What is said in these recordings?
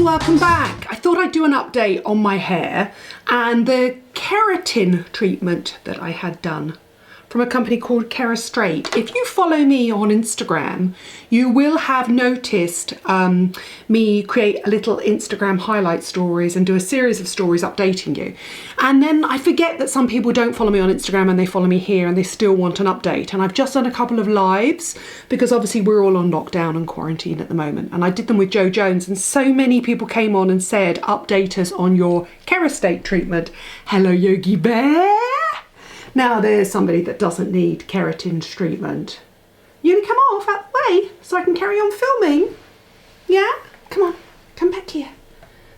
welcome back. I thought I'd do an update on my hair and the keratin treatment that I had done from a company called Kerastraight. If you follow me on Instagram, you will have noticed me create a little Instagram highlight stories and do a series of stories updating you. And then I forget that some people don't follow me on Instagram and they follow me here and they still want an update. And I've just done a couple of lives because obviously we're all on lockdown and quarantine at the moment. And I did them with Jo Jones and so many people came on and said, update us on your KERASTAGHT treatment. Hello, Yogi Bear. Now there's somebody that doesn't need keratin treatment. You gonna come off out the way so I can carry on filming? Yeah? Come on, come back here.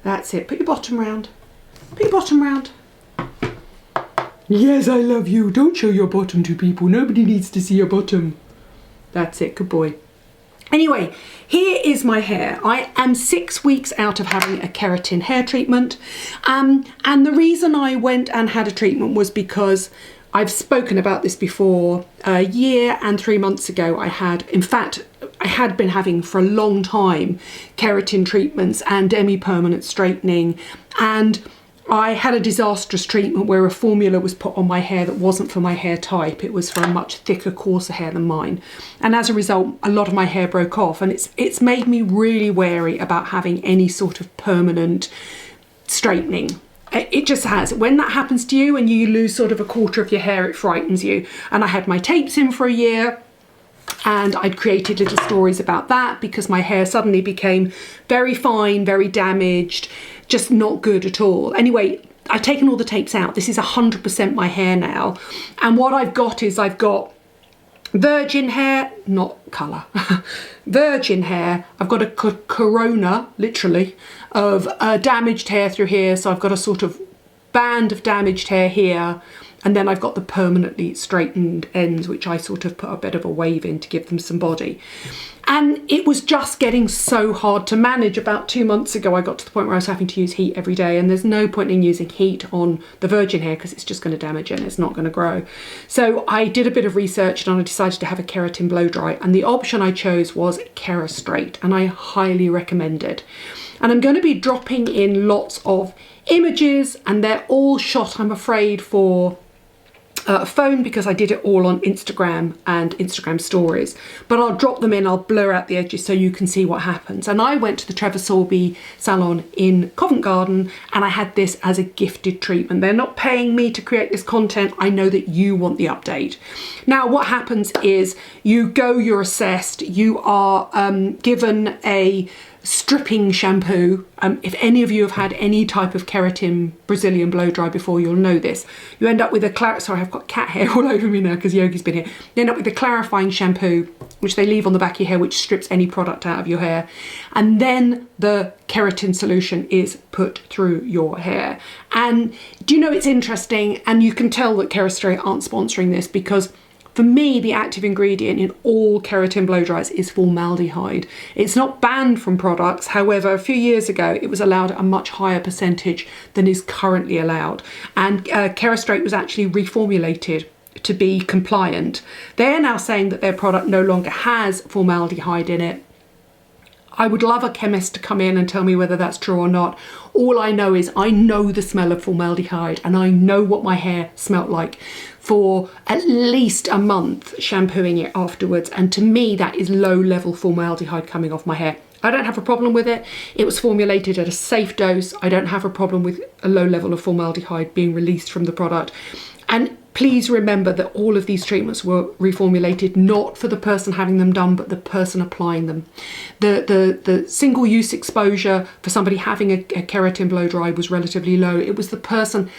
That's it, put your bottom round. Put your bottom round. Yes, I love you. Don't show your bottom to people. Nobody needs to see your bottom. That's it, good boy. Anyway, here is my hair. I am 6 weeks out of having a keratin hair treatment. And the reason I went and had a treatment was because I've spoken about this before. A year and 3 months ago, I had been having for a long time keratin treatments and demi-permanent straightening. And I had a disastrous treatment where a formula was put on my hair that wasn't for my hair type. It was for a much thicker, coarser hair than mine. And as a result, a lot of my hair broke off. And it's made me really wary about having any sort of permanent straightening. It just has. When that happens to you and you lose sort of a quarter of your hair, it frightens you. And I had my tapes in for a year and I'd created little stories about that because my hair suddenly became very fine, very damaged, just not good at all. Anyway, I've taken all the tapes out. This is 100% my hair now. And what I've got is I've got virgin hair, not colour, virgin hair. I've got a corona, literally, of damaged hair through here. So I've got a sort of band of damaged hair here. And then I've got the permanently straightened ends, which I sort of put a bit of a wave in to give them some body. And it was just getting so hard to manage. About 2 months ago, I got to the point where I was having to use heat every day. And there's no point in using heat on the virgin hair because it's just going to damage it and it's not going to grow. So I did a bit of research and I decided to have a keratin blow dry. And the option I chose was Kerastraight, and I highly recommend it. And I'm going to be dropping in lots of images and they're all shot, I'm afraid, for phone because I did it all on Instagram and Instagram stories, but I'll drop them in, I'll blur out the edges so you can see what happens. And I went to the Trevor Sorbie Salon in Covent Garden and I had this as a gifted treatment. They're not paying me to create this content. I know that you want the update. Now what happens is you go, you're assessed, you are given a stripping shampoo. If any of you have had any type of keratin Brazilian blow dry before, you'll know this. You end up with sorry, I've got cat hair all over me now because Yogi's been here. You end up with a clarifying shampoo, which they leave on the back of your hair, which strips any product out of your hair. And then the keratin solution is put through your hair. And do you know, it's interesting, and you can tell that Kerastraight aren't sponsoring this because for me, the active ingredient in all keratin blow dries is formaldehyde. It's not banned from products. However, a few years ago, it was allowed at a much higher percentage than is currently allowed. And Kerastraight was actually reformulated to be compliant. They're now saying that their product no longer has formaldehyde in it. I would love a chemist to come in and tell me whether that's true or not. All I know is I know the smell of formaldehyde and I know what my hair smelt like for at least a month shampooing it afterwards. And to me, that is low level formaldehyde coming off my hair. I don't have a problem with it. It was formulated at a safe dose. I don't have a problem with a low level of formaldehyde being released from the product. And please remember that all of these treatments were reformulated not for the person having them done, but the person applying them. The single-use exposure for somebody having a keratin blow dry was relatively low. It was the person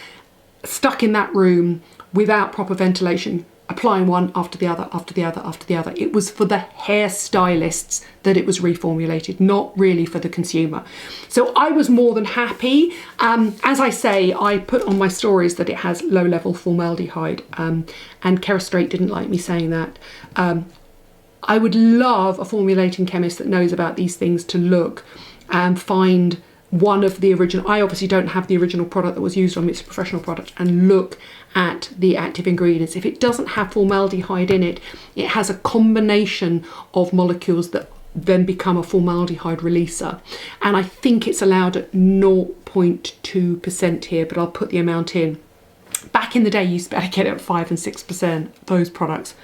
stuck in that room without proper ventilation, applying one after the other, after the other, after the other. It was for the hairstylists that it was reformulated, not really for the consumer. So I was more than happy. As I say, I put on my stories that it has low-level formaldehyde, and Kerastraight didn't like me saying that. I would love a formulating chemist that knows about these things to look and find one of the original, I obviously don't have the original product that was used on me, it's a professional product, and look at the active ingredients. If it doesn't have formaldehyde in it, it has a combination of molecules that then become a formaldehyde releaser. And I think it's allowed at 0.2% here, but I'll put the amount in. Back in the day, you used to be able to get it at 5 and 6%, those products.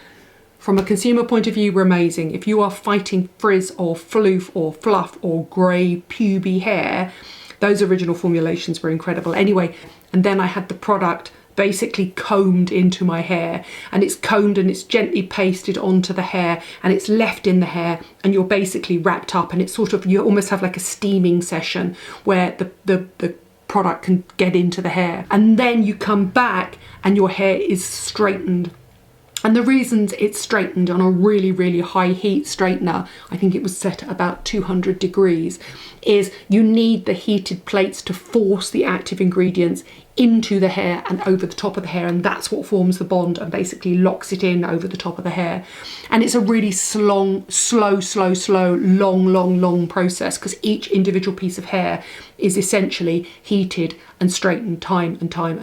From a consumer point of view, were amazing. If you are fighting frizz or floof or fluff or grey puby hair, those original formulations were incredible. Anyway, and then I had the product basically combed into my hair, and it's combed and it's gently pasted onto the hair, and it's left in the hair, and you're basically wrapped up, and it's sort of, you almost have like a steaming session where the product can get into the hair, and then you come back and your hair is straightened. And the reasons it's straightened on a really, really high heat straightener, I think it was set at about 200 degrees, is you need the heated plates to force the active ingredients into the hair and over the top of the hair, and that's what forms the bond and basically locks it in over the top of the hair. And it's a really slow, long process, because each individual piece of hair is essentially heated and straightened time and time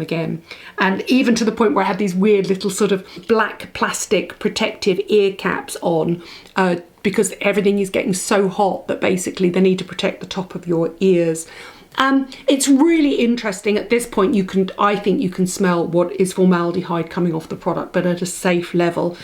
again. And even to the point where I had these weird little sort of black plastic protective ear caps on, because everything is getting so hot that basically they need to protect the top of your ears. It's really interesting. At this point, I think you can smell what is formaldehyde coming off the product, but at a safe level.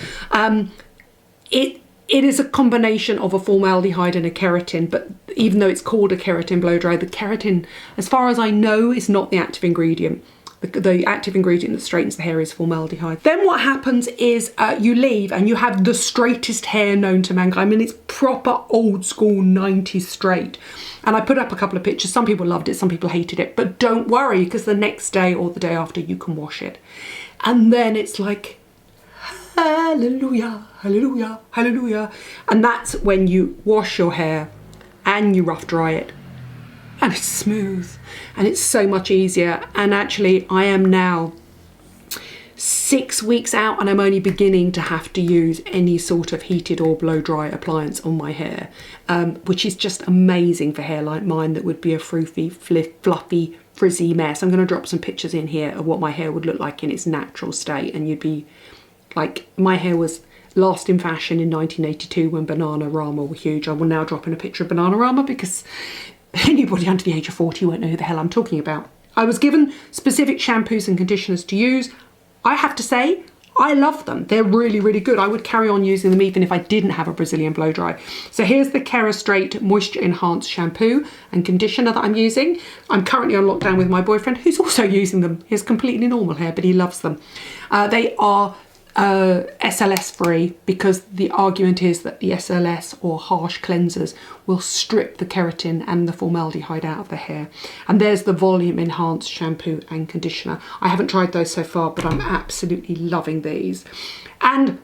It is a combination of a formaldehyde and a keratin, but even though it's called a keratin blow dry, the keratin, as far as I know, is not the active ingredient. The active ingredient that straightens the hair is formaldehyde. Then what happens is you leave and you have the straightest hair known to mankind. I mean, it's proper old school 90s straight. And I put up a couple of pictures. Some people loved it, some people hated it. But don't worry, because the next day or the day after you can wash it. And then it's like, hallelujah, hallelujah, hallelujah. And that's when you wash your hair and you rough dry it. And it's smooth and it's so much easier. And actually I am now 6 weeks out and I'm only beginning to have to use any sort of heated or blow dry appliance on my hair, which is just amazing for hair like mine that would be a froofy, fluffy, frizzy mess. I'm going to drop some pictures in here of what my hair would look like in its natural state, and you'd be like, my hair was last in fashion in 1982 when Bananarama were huge. I will now drop in a picture of Bananarama because anybody under the age of 40 won't know who the hell I'm talking about. I was given specific shampoos and conditioners to use. I have to say, I love them. They're really, really good. I would carry on using them even if I didn't have a Brazilian blow dry. So here's the Kerastraight Moisture Enhanced Shampoo and Conditioner that I'm using. I'm currently on lockdown with my boyfriend who's also using them. He has completely normal hair, but he loves them. They are SLS free, because the argument is that the SLS or harsh cleansers will strip the keratin and the formaldehyde out of the hair. And there's the volume enhanced shampoo and conditioner. I haven't tried those so far, but I'm absolutely loving these. And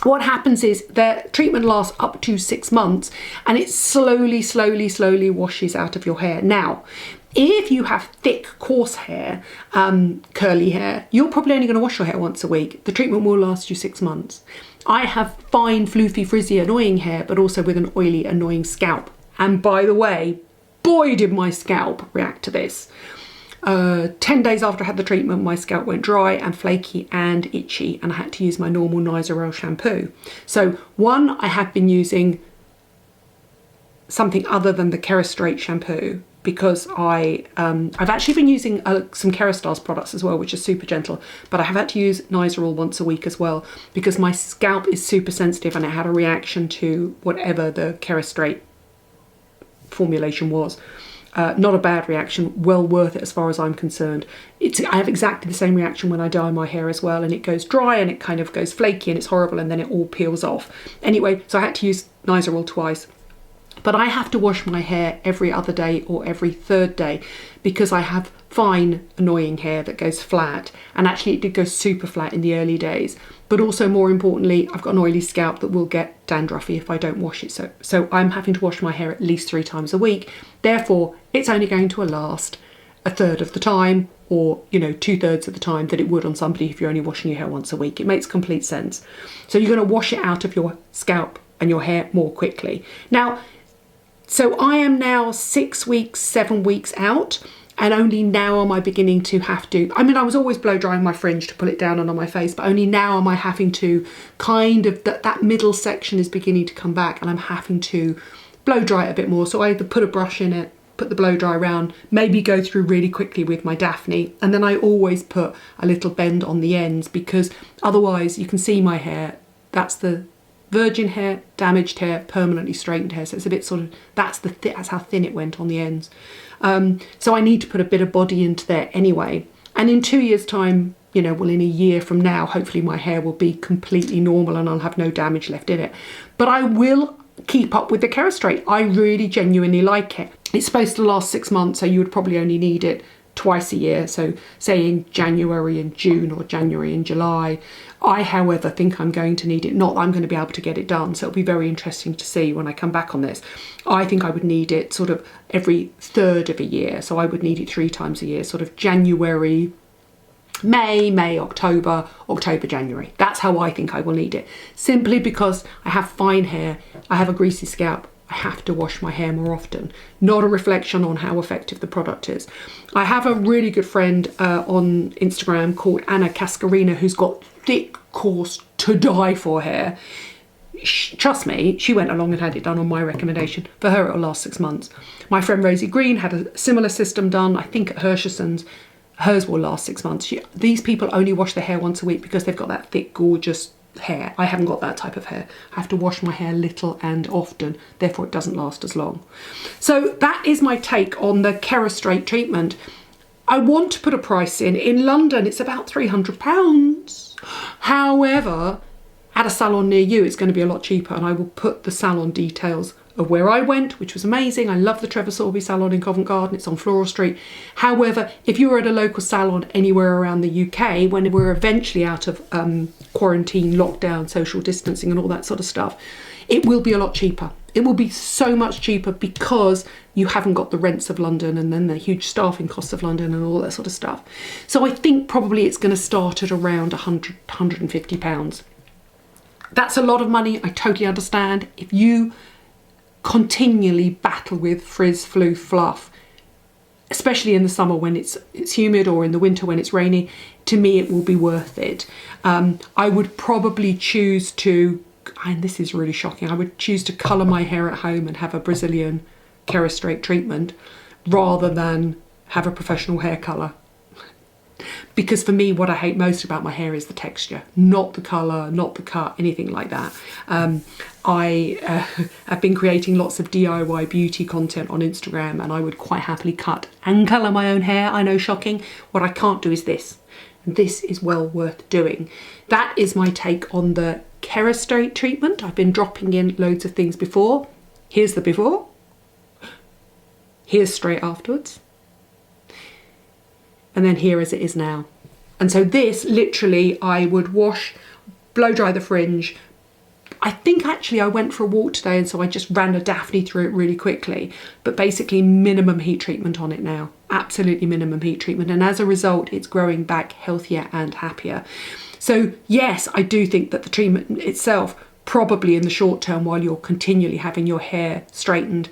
what happens is the treatment lasts up to 6 months, and it slowly washes out of your hair. Now, if you have thick, coarse hair, curly hair, you're probably only going to wash your hair once a week. The treatment will last you 6 months. I have fine, floofy, frizzy, annoying hair, but also with an oily, annoying scalp. And by the way, boy, did my scalp react to this. 10 days after I had the treatment, my scalp went dry and flaky and itchy, and I had to use my normal Nizoral shampoo. So one, I have been using something other than the Kerastraight shampoo, because I've actually been using some KERASTAGHT products as well, which are super gentle, but I have had to use Nizoral once a week as well, because my scalp is super sensitive and it had a reaction to whatever the Kerastraight formulation was. Not a bad reaction, well worth it as far as I'm concerned. I have exactly the same reaction when I dye my hair as well, and it goes dry and it kind of goes flaky and it's horrible, and then it all peels off. Anyway, so I had to use Nizoral twice. But I have to wash my hair every other day or every third day, because I have fine, annoying hair that goes flat. And actually it did go super flat in the early days. But also, more importantly, I've got an oily scalp that will get dandruffy if I don't wash it. So I'm having to wash my hair at least 3 times a week. Therefore, it's only going to last a third of the time, or 2/3 of the time that it would on somebody if you're only washing your hair once a week. It makes complete sense. So you're going to wash it out of your scalp and your hair more quickly. Now, so I am now 6 weeks, 7 weeks out, And only now am I beginning to have to, I mean, I was always blow drying my fringe to pull it down and on my face, but only now am I having to kind of, that middle section is beginning to come back, and I'm having to blow dry it a bit more. So I either put a brush in it, put the blow dry around, maybe go through really quickly with my Daphne, and then I always put a little bend on the ends, because otherwise you can see my hair, that's the virgin hair, damaged hair, permanently straightened hair. So it's a bit sort of, that's how thin it went on the ends. So I need to put a bit of body into there anyway. And in 2 years' time, you know, well, in a year from now, hopefully my hair will be completely normal and I'll have no damage left in it. But I will keep up with the Kerastraight. I really genuinely like it. It's supposed to last 6 months, so you would probably only need it twice a year. So say in January and June, or January and July. I, however, think I'm going to need it. Not that I'm going to be able to get it done, so it'll be very interesting to see when I come back on this. I think I would need it sort of every third of a year. So I would need it 3 times a year, sort of January, May, October, January. That's how I think I will need it. Simply because I have fine hair, I have a greasy scalp, I have to wash my hair more often. Not a reflection on how effective the product is. I have a really good friend on Instagram called Anna Cascarina, who's got thick, coarse, to die for hair. Trust me, she went along and had it done on my recommendation. For her, it'll last 6 months. My friend Rosie Green had a similar system done, I think at Hersheson's. Hers will last 6 months. These people only wash their hair once a week because they've got that thick, gorgeous hair. I haven't got that type of hair. I have to wash my hair little and often, therefore it doesn't last as long. So that is my take on the Kerastraight treatment. I want to put a price in. In London, it's about £300. However, at a salon near you, it's going to be a lot cheaper, and I will put the salon details of where I went, which was amazing. I love the Trevor Sorbie Salon in Covent Garden. It's on Floral Street. However, if you're at a local salon anywhere around the UK, when we're eventually out of quarantine, lockdown, social distancing and all that sort of stuff, it will be a lot cheaper. It will be so much cheaper because you haven't got the rents of London and then the huge staffing costs of London and all that sort of stuff. So I think probably it's going to start at around £100, £150. That's a lot of money. I totally understand. If you continually battle with frizz, flu, fluff, especially in the summer when it's humid, or in the winter when it's rainy, to me it will be worth it. I would probably choose to, and this is really shocking, I would choose to colour my hair at home and have a Brazilian Kerastraight treatment rather than have a professional hair colour. Because for me, what I hate most about my hair is the texture, not the colour, not the cut, anything like that. I have been creating lots of DIY beauty content on Instagram, and I would quite happily cut and colour my own hair. I know, shocking. What I can't do is this. And this is well worth doing. That is my take on the Kerastraight treatment. I've been dropping in loads of things before. Here's the before. Here's straight afterwards. And then here as it is now. And so this, literally, I would wash, blow dry the fringe. I think actually I went for a walk today, and so I just ran a Daphne through it really quickly. But basically minimum heat treatment on it now. Absolutely minimum heat treatment. And as a result, it's growing back healthier and happier. So yes, I do think that the treatment itself, probably in the short term, while you're continually having your hair straightened,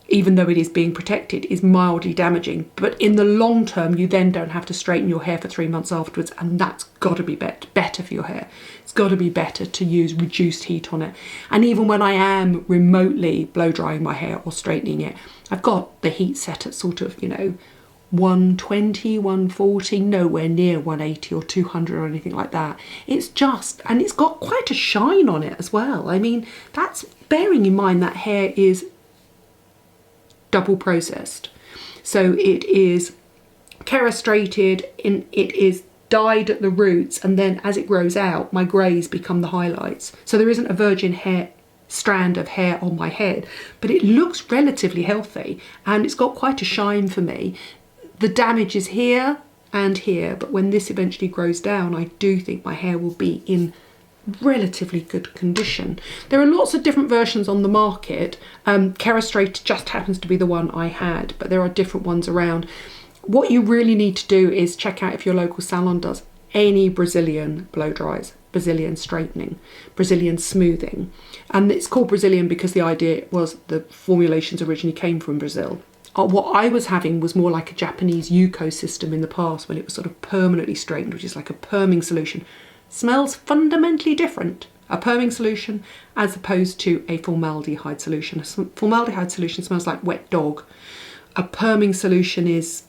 even though it is being protected, is mildly damaging. But in the long term, you then don't have to straighten your hair for 3 months afterwards, and that's got to be better for your hair. It's got to be better to use reduced heat on it. And even when I am remotely blow drying my hair or straightening it, I've got the heat set at sort of, 120, 140, nowhere near 180 or 200 or anything like that. It's just, and it's got quite a shine on it as well. I mean, that's bearing in mind that hair is double processed. So it is kerastraighted, it is dyed at the roots, and then as it grows out, my greys become the highlights. So there isn't a virgin hair strand of hair on my head, but it looks relatively healthy, and it's got quite a shine for me. The damage is here and here, but when this eventually grows down, I do think my hair will be in relatively good condition. There are lots of different versions on the market. Kerastraight just happens to be the one I had, but there are different ones around. What you really need to do is check out if your local salon does any Brazilian blow dries, Brazilian straightening, Brazilian smoothing. And it's called Brazilian because the idea was the formulations originally came from Brazil. what I was having was more like a Japanese Yuko system in the past, when it was sort of permanently straightened, which is like a perming solution. Smells fundamentally different, a perming solution as opposed to a formaldehyde solution. A formaldehyde solution smells like wet dog. A perming solution is,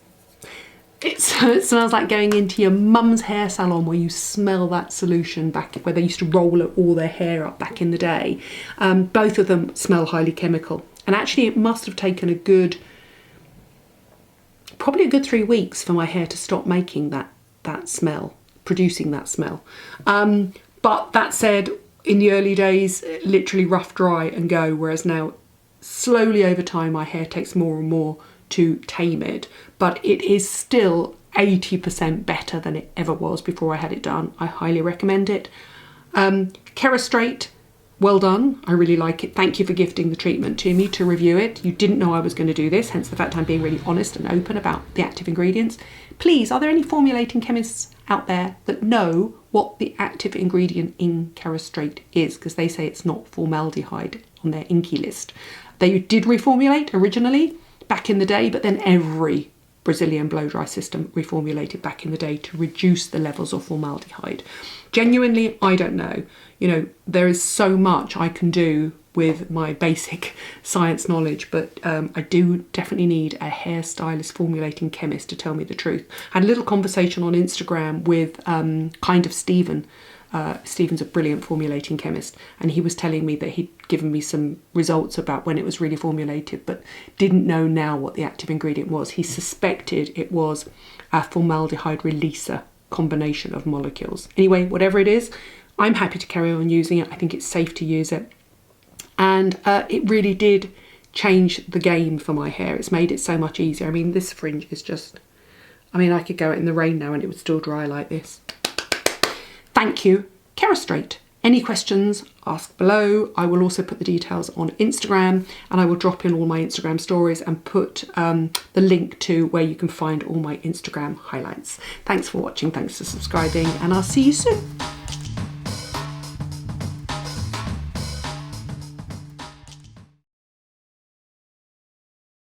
it smells like going into your mum's hair salon where you smell that solution back where they used to roll all their hair up back in the day. Both of them smell highly chemical. And actually it must have taken probably a good 3 weeks for my hair to stop making that smell, producing that smell. But that said, in the early days, literally rough, dry and go, whereas now slowly over time my hair takes more and more to tame it, but it is still 80% better than it ever was before I had it done. I highly recommend it. Kerastraight, well done. I really like it. Thank you for gifting the treatment to me to review it. You didn't know I was going to do this, hence the fact I'm being really honest and open about the active ingredients. Please, are there any formulating chemists out there that know what the active ingredient in Kerastraight is? Because they say it's not formaldehyde on their inky list. They did reformulate originally back in the day, but then every Brazilian blow dry system reformulated back in the day to reduce the levels of formaldehyde. Genuinely, I don't know. You know, there is so much I can do with my basic science knowledge, but I do definitely need a hairstylist formulating chemist to tell me the truth. I had a little conversation on Instagram with Kind of Stephen. Stephen's a brilliant formulating chemist, and he was telling me that he'd given me some results about when it was really formulated, but didn't know now what the active ingredient was. He suspected it was a formaldehyde releaser combination of molecules. Anyway, whatever it is, I'm happy to carry on using it. I think it's safe to use it. And it really did change the game for my hair. It's made it so much easier. I mean, this fringe is just, I mean, I could go out in the rain now and it would still dry like this. Thank you, Kerastraight. Any questions, ask below. I will also put the details on Instagram, and I will drop in all my Instagram stories and put the link to where you can find all my Instagram highlights. Thanks for watching, thanks for subscribing, and I'll see you soon.